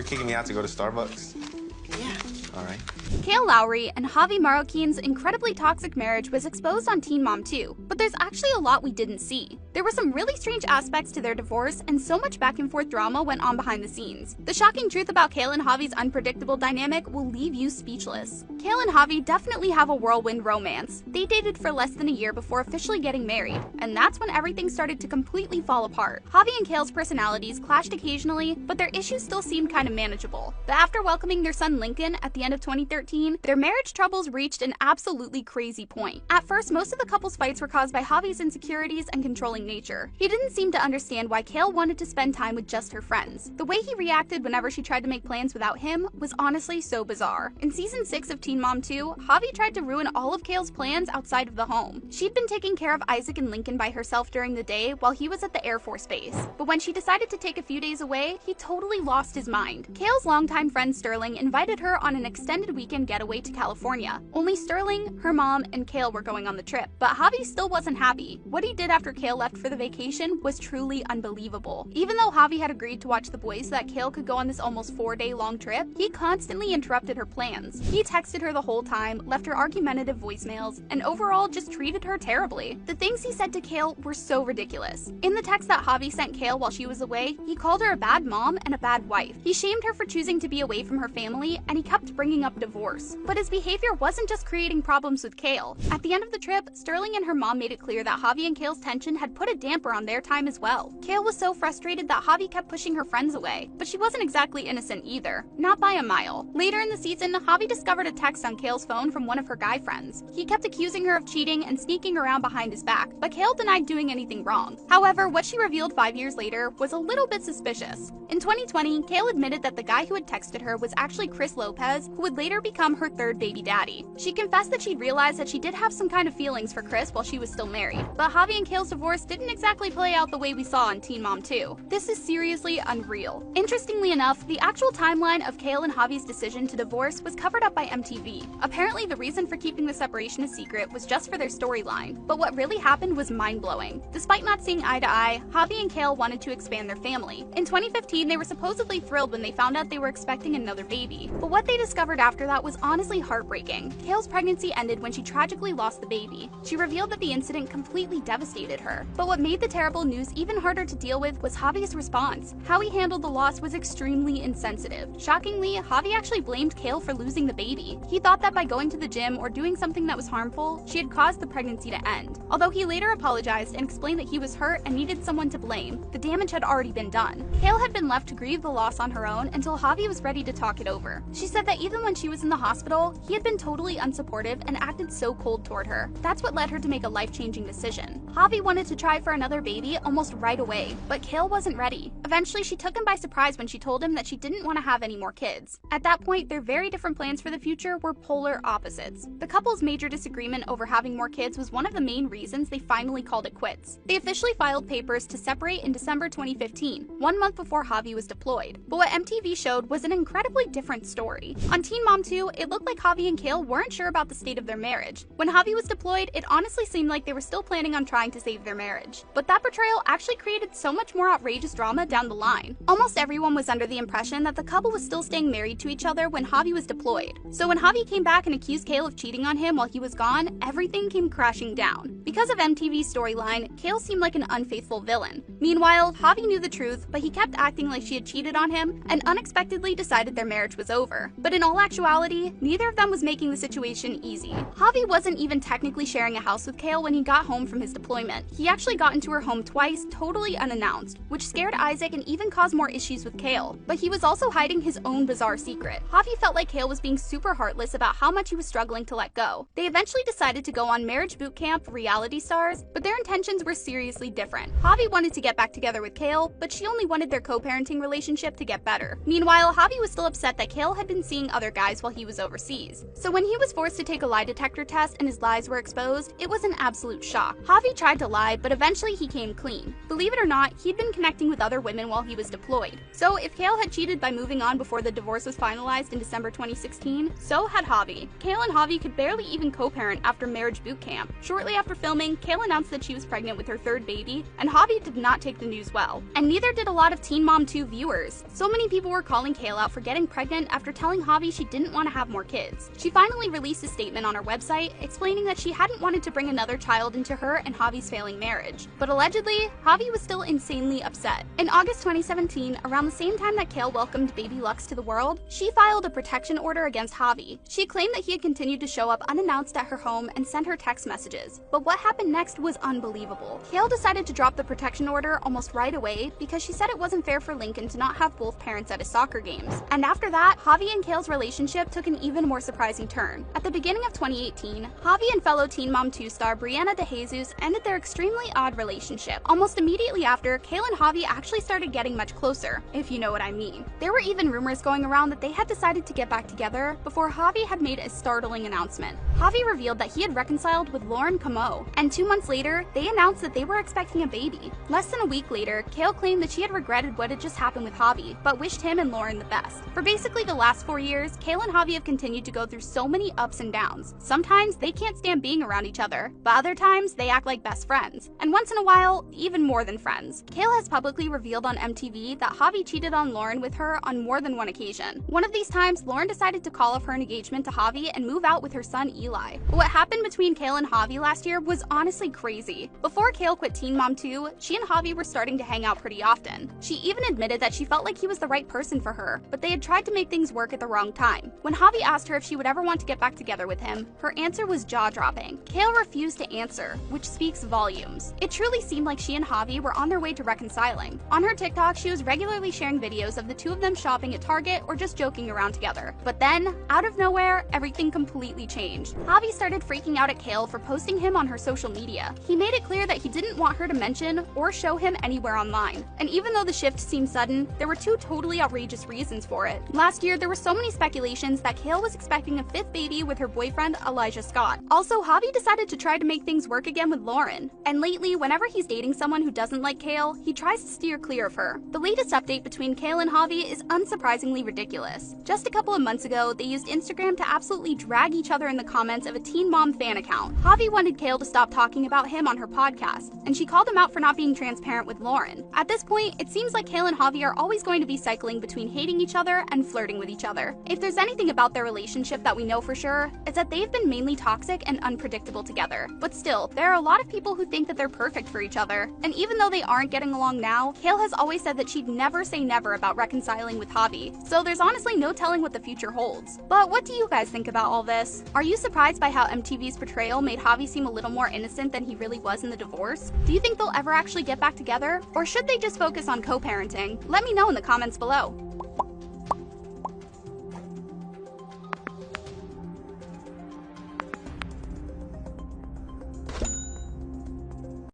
kicking me out to go to Starbucks? Yeah. All right. Kail Lowry and Javi Marroquin's incredibly toxic marriage was exposed on Teen Mom 2, but there's actually a lot we didn't see. There were some really strange aspects to their divorce, and so much back and forth drama went on behind the scenes. The shocking truth about Kail and Javi's unpredictable dynamic will leave you speechless. Kail and Javi definitely have a whirlwind romance. They dated for less than a year before officially getting married, and that's when everything started to completely fall apart. Javi and Kail's personalities clashed occasionally, but their issues still seemed kind of manageable. But after welcoming their son Lincoln at the end of 2013, their marriage troubles reached an absolutely crazy point. At first, most of the couple's fights were caused by Javi's insecurities and controlling nature. He didn't seem to understand why Kail wanted to spend time with just her friends. The way he reacted whenever she tried to make plans without him was honestly so bizarre. In season 6 of Teen Mom 2, Javi tried to ruin all of Kail's plans outside of the home. She'd been taking care of Isaac and Lincoln by herself during the day while he was at the Air Force Base. But when she decided to take a few days away, he totally lost his mind. Kail's longtime friend Sterling invited her on an extended weekend getaway to California. Only Sterling, her mom, and Kail were going on the trip, but Javi still wasn't happy. What he did after Kail left for the vacation was truly unbelievable. Even though Javi had agreed to watch the boys so that Kail could go on this almost 4-day-long trip, he constantly interrupted her plans. He texted her the whole time, left her argumentative voicemails, and overall just treated her terribly. The things he said to Kail were so ridiculous. In the text that Javi sent Kail while she was away, he called her a bad mom and a bad wife. He shamed her for choosing to be away from her family, and he kept bringing up divorce. But his behavior wasn't just creating problems with Kail. At the end of the trip, Sterling and her mom made it clear that Javi and Kail's tension had put a damper on their time as well. Kail was so frustrated that Javi kept pushing her friends away, but she wasn't exactly innocent either. Not by a mile. Later in the season, Javi discovered a text on Kail's phone from one of her guy friends. He kept accusing her of cheating and sneaking around behind his back, but Kail denied doing anything wrong. However, what she revealed 5 years later was a little bit suspicious. In 2020, Kail admitted that the guy who had texted her was actually Chris Lopez, who would later become her third baby daddy. She confessed that she'd realized that she did have some kind of feelings for Chris while she was still married, but Javi and Kail's divorce didn't exactly play out the way we saw on Teen Mom 2. This is seriously unreal. Interestingly enough, the actual timeline of Kail and Javi's decision to divorce was covered up by MTV. Apparently, the reason for keeping the separation a secret was just for their storyline, but what really happened was mind-blowing. Despite not seeing eye to eye, Javi and Kail wanted to expand their family. In 2015, they were supposedly thrilled when they found out they were expecting another baby, but what they discovered after that was honestly heartbreaking. Kail's pregnancy ended when she tragically lost the baby. She revealed that the incident completely devastated her. But what made the terrible news even harder to deal with was Javi's response. How he handled the loss was extremely insensitive. Shockingly, Javi actually blamed Kail for losing the baby. He thought that by going to the gym or doing something that was harmful, she had caused the pregnancy to end. Although he later apologized and explained that he was hurt and needed someone to blame, the damage had already been done. Kail had been left to grieve the loss on her own until Javi was ready to talk it over. She said that even when she was in the hospital, he had been totally unsupportive and acted so cold toward her. That's what led her to make a life-changing decision. Javi wanted to try for another baby almost right away, but Kail wasn't ready. Eventually, she took him by surprise when she told him that she didn't want to have any more kids. At that point, their very different plans for the future were polar opposites. The couple's major disagreement over having more kids was one of the main reasons they finally called it quits. They officially filed papers to separate in December 2015, 1 month before Javi was deployed. But what MTV showed was an incredibly different story. On Teen Mom 2, it looked like Javi and Kail weren't sure about the state of their marriage. When Javi was deployed, it honestly seemed like they were still planning on trying to save their marriage. But that portrayal actually created so much more outrageous drama down the line. Almost everyone was under the impression that the couple was still staying married to each other when Javi was deployed. So when Javi came back and accused Kail of cheating on him while he was gone, everything came crashing down. Because of MTV's storyline, Kail seemed like an unfaithful villain. Meanwhile, Javi knew the truth, but he kept acting like she had cheated on him and unexpectedly decided their marriage was over. But in all actuality, neither of them was making the situation easy. Javi wasn't even technically sharing a house with Kail when he got home from his deployment. He actually got into her home twice, totally unannounced, which scared Isaac and even caused more issues with Kail. But he was also hiding his own bizarre secret. Javi felt like Kail was being super heartless about how much he was struggling to let go. They eventually decided to go on marriage boot camp for reality stars, but their intentions were seriously different. Javi wanted to get back together with Kail, but she only wanted their co-parenting relationship to get better. Meanwhile, Javi was still upset that Kail had been seeing other guys while he was overseas. So when he was forced to take a lie detector test and his lies were exposed, it was an absolute shock. Javi tried to lie, but eventually he came clean. Believe it or not, he'd been connecting with other women while he was deployed. So if Kale had cheated by moving on before the divorce was finalized in December 2016, so had Javi. Kale and Javi could barely even co-parent after marriage boot camp. Shortly after filming, Kale announced that she was pregnant with her third baby, and Javi did not take the news well. And neither did a lot of Teen Mom 2 viewers. So many people were calling Kale out for getting pregnant after telling Javi she didn't want to have more kids. She finally released a statement on her website explaining that she hadn't wanted to bring another child into her and Javi's failing marriage. But allegedly, Javi was still insanely upset. In August 2017, around the same time that Kale welcomed baby Lux to the world, she filed a protection order against Javi. She claimed that he had continued to show up unannounced at her home and send her text messages. But what happened next was unbelievable. Kale decided to drop the protection order almost right away because she said it wasn't fair for Lincoln to not have both parents at his soccer games. And after that, Javi and Kale's relationship took an even more surprising turn. At the beginning of 2018, Javi and fellow Teen Mom 2 star Brianna DeJesus ended their extremely odd relationship. Almost immediately after, Kale and Javi actually started getting much closer, if you know what I mean. There were even rumors going around that they had decided to get back together before Javi had made a startling announcement. Javi revealed that he had reconciled with Lauren Camo, and 2 months later, they announced that they were expecting a baby. Less than a week later, Kale claimed that she had regretted what had just happened with Javi, but wished him and Lauren the best. For basically the last 4 years, Kale and Javi have continued to go through so many ups and downs. Sometimes they can't stand being around each other, but other times they act like best friends. And once in a while, even more than friends. Kale has publicly revealed on MTV that Javi cheated on Lauren with her on more than one occasion. One of these times, Lauren decided to call off her engagement to Javi and move out with her son Eli. But what happened between Kale and Javi last year was honestly crazy. Before Kale quit Teen Mom 2, she and Javi were starting to hang out pretty often. She even admitted that she felt like he was the right person for her, but they had tried to make things work at the wrong time. When Javi asked her if she would ever want to get back together with him, her answer was jaw-dropping. Kale refused to answer, which speaks volumes. It truly seemed like she and Javi were on their way to reconciling. On her TikTok, she was regularly sharing videos of the two of them shopping at Target or just joking around together. But then, out of nowhere, everything completely changed. Javi started freaking out at Kale for posting him on her social media. He made it clear that he didn't want her to mention or show him anywhere online. And even though the shift seemed sudden, there were two totally outrageous reasons for it. Last year, there were so many speculations that Kale was expecting a fifth baby with her boyfriend, Elijah Scott. Also, Javi decided to try to make things work again with Lauren. And lately, whenever he's dating someone who doesn't like Kale, he tries to steer clear of her. The latest update between Kale and Javi is unsurprisingly ridiculous. Just a couple of months ago, they used Instagram to absolutely drag each other in the comments of a Teen Mom fan account. Javi wanted Kale to stop talking about him on her podcast, and she called him out for not being transparent with Lauren. At this point, it seems like Kale and Javi are always going to be cycling between hating each other and flirting with each other. If there's anything about their relationship that we know for sure, it's that they've been mainly toxic and unpredictable together. But still, there are a lot of people who think that they're perfect for each other. And even though they aren't getting along now, Kale has always said that she'd never say never about reconciling with Javi. So there's honestly no telling what the future holds. But what do you guys think about all this? Are you surprised by how MTV's portrayal made Javi seem a little more innocent than he really was in the divorce? Do you think they'll ever actually get back together? Or should they just focus on co-parenting? Let me know in the comments below.